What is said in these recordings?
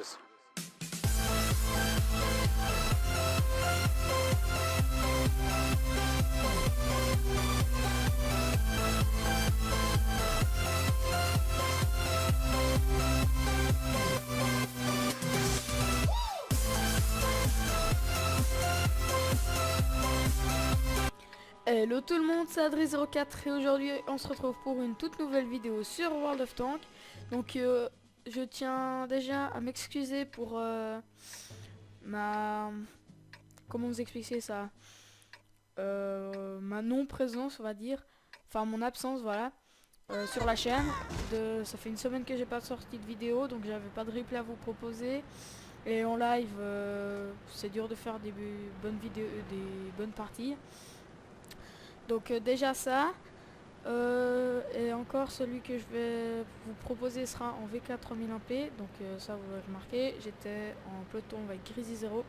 this. Hello tout le monde, c'est Adri04 et aujourd'hui on se retrouve pour une toute nouvelle vidéo sur World of Tanks. Donc je tiens déjà à m'excuser pour ma... Comment vous expliquer ça, ma non-présence, on va dire. Enfin mon absence, voilà, sur la chaîne. Ça fait une semaine que j'ai pas sorti de vidéo, donc j'avais pas de replay à vous proposer. Et en live, c'est dur de faire des bonnes vidéos, des bonnes parties. Donc déjà ça, et encore celui que je vais vous proposer sera en V4 3001P, donc ça vous l'avez remarqué, j'étais en peloton avec Grizzly 0.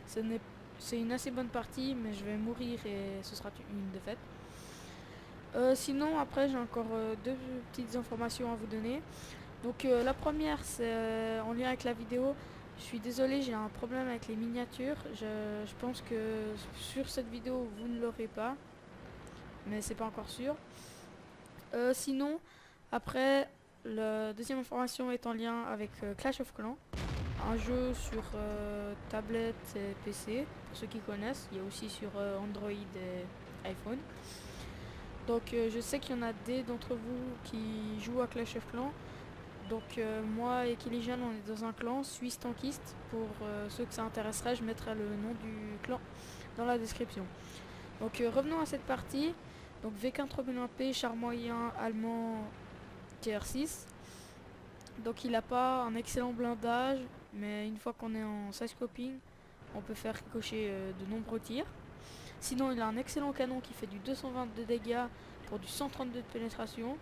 C'est une assez bonne partie, mais je vais mourir et ce sera une défaite. Sinon après j'ai encore deux petites informations à vous donner. Donc la première c'est en lien avec la vidéo. Je suis désolé, j'ai un problème avec les miniatures. Je pense que sur cette vidéo vous ne l'aurez pas, mais c'est pas encore sûr. Sinon, après, la deuxième information est en lien avec Clash of Clans, un jeu sur tablette et PC, pour ceux qui connaissent. Il y a aussi sur Android et iPhone. Donc je sais qu'il y en a des d'entre vous qui jouent à Clash of Clans. Donc moi et Kilijan, on est dans un clan suisse tankiste. Pour ceux que ça intéresserait, je mettrai le nom du clan dans la description. Donc revenons à cette partie. Donc V15 3001P, char moyen allemand tier 6. Donc il n'a pas un excellent blindage, mais une fois qu'on est en side scoping, on peut faire ricocher de nombreux tirs. Sinon il a un excellent canon qui fait du 222 dégâts pour du 132 de pénétration.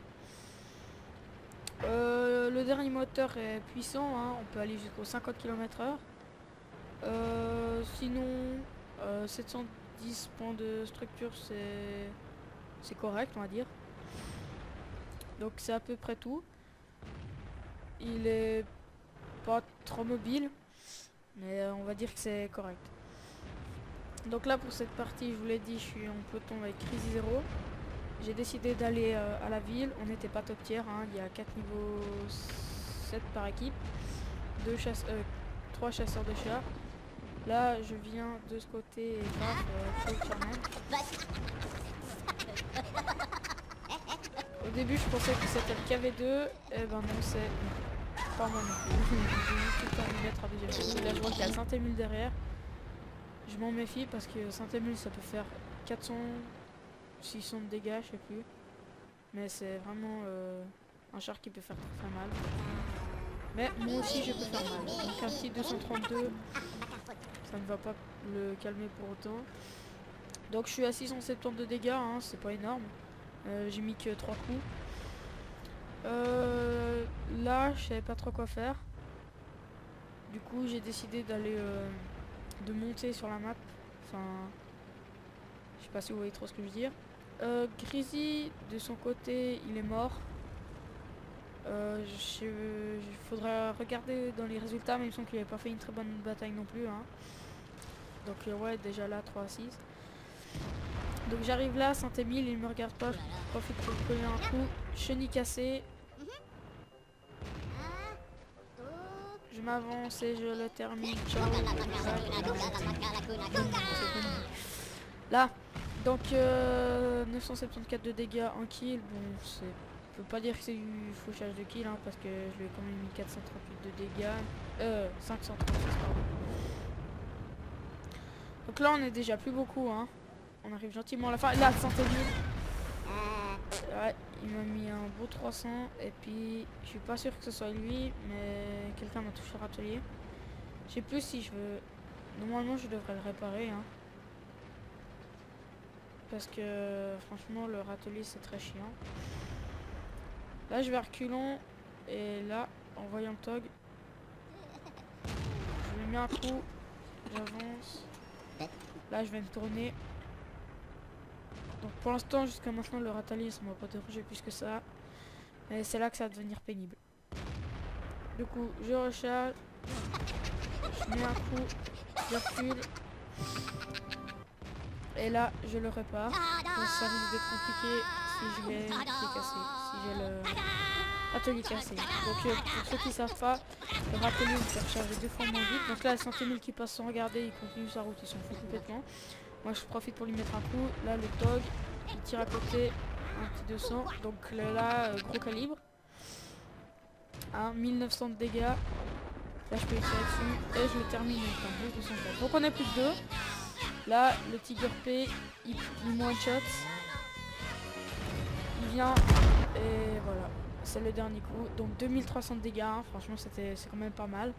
Le dernier moteur est puissant, hein, on peut aller jusqu'aux 50 km/h. Sinon 710 points de structure, c'est correct, on va dire. Donc c'est à peu près tout. Il est pas trop mobile, mais on va dire que c'est correct. Donc là pour cette partie, je vous l'ai dit, je suis en peloton avec Grizzly 0. J'ai décidé d'aller à la ville. On n'était pas top tier, hein. Il y a 4 niveaux 7 par équipe, 3 chasseurs de chars. Là je viens de ce côté et au début je pensais que c'était le KV2, et ben non, c'est pas moi non plus. J'ai juste tout le temps de mettre à deuxième tour. Là je vois qu'il y a Saint-Émile derrière. Je m'en méfie parce que Saint-Émile ça peut faire 400, 600 de dégâts, je sais plus. Mais c'est vraiment un char qui peut faire très mal. Mais moi aussi je peux faire mal. Donc un petit 232, ça ne va pas le calmer pour autant. Donc je suis à 670 de dégâts, hein, c'est pas énorme. J'ai mis que 3 coups. Là je savais pas trop quoi faire. Du coup j'ai décidé d'aller de monter sur la map. Enfin, je sais pas si vous voyez trop ce que je veux dire. Grizzly de son côté il est mort. Il faudra regarder dans les résultats, mais il me semble qu'il n'avait pas fait une très bonne bataille non plus, hein. Donc ouais, déjà là 3-6. Donc j'arrive là, Saint-Émile, il me regarde pas, je profite pour coller un coup, chenille cassée. Je m'avance et je le termine. Ciao. Là, donc 974 de dégâts, 1 kill. Bon, je peux pas dire que c'est du fauchage de kill, hein, parce que je lui ai quand même mis 438 de dégâts. 536, pardon. Donc là, on est déjà plus beaucoup, hein. On arrive gentiment à la fin. Là, Saint-Émile. Ouais, il m'a mis un beau 300. Et puis, je suis pas sûr que ce soit lui, mais quelqu'un m'a touché le râtelier. Je sais plus si je veux... Normalement, je devrais le réparer, hein. Parce que, franchement, le râtelier, c'est très chiant. Là, je vais reculons. Et là, en voyant le TOG, je lui mets un coup. J'avance. Là, je vais me tourner. Donc pour l'instant, jusqu'à maintenant, le râtelier, ça m'a pas dérangé plus que ça. Et c'est là que ça va devenir pénible. Du coup, je recharge. Je mets un coup, je recule. Et là, je le répare. Donc ça risque d'être compliqué si je vais les casser. Si j'ai le atelier cassé. Donc pour ceux qui ne savent pas, le râtelier vous fait recharger 2 fois moins vite. Donc là, le centimille qui passe sans regarder, il continue sa route, il s'en fout complètement. Moi, je profite pour lui mettre un coup. Là, le dog, il tire à côté, un petit 200. Donc là, gros calibre. 1900 de dégâts. Là, je peux tirer dessus et je le termine avec un beau 204. Donc on est plus que 2. Là, le Tiger P, il one shot. Il vient et voilà. C'est le dernier coup. Donc 2300 de dégâts. Hein. Franchement, c'est quand même pas mal.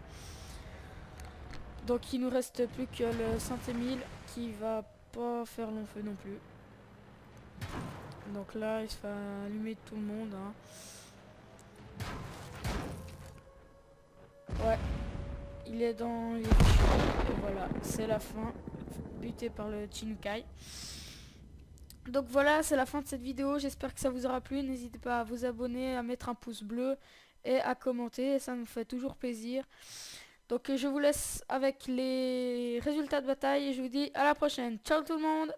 Donc il nous reste plus que le Saint-Émile qui va pas faire long feu non plus. Donc là, il se fait allumer tout le monde. Hein. Ouais. Il est dans les... Et voilà, c'est la fin. Buté par le Chinukai. Donc voilà, c'est la fin de cette vidéo. J'espère que ça vous aura plu. N'hésitez pas à vous abonner, à mettre un pouce bleu et à commenter. Ça nous fait toujours plaisir. Donc je vous laisse avec les résultats de bataille et je vous dis à la prochaine. Ciao tout le monde!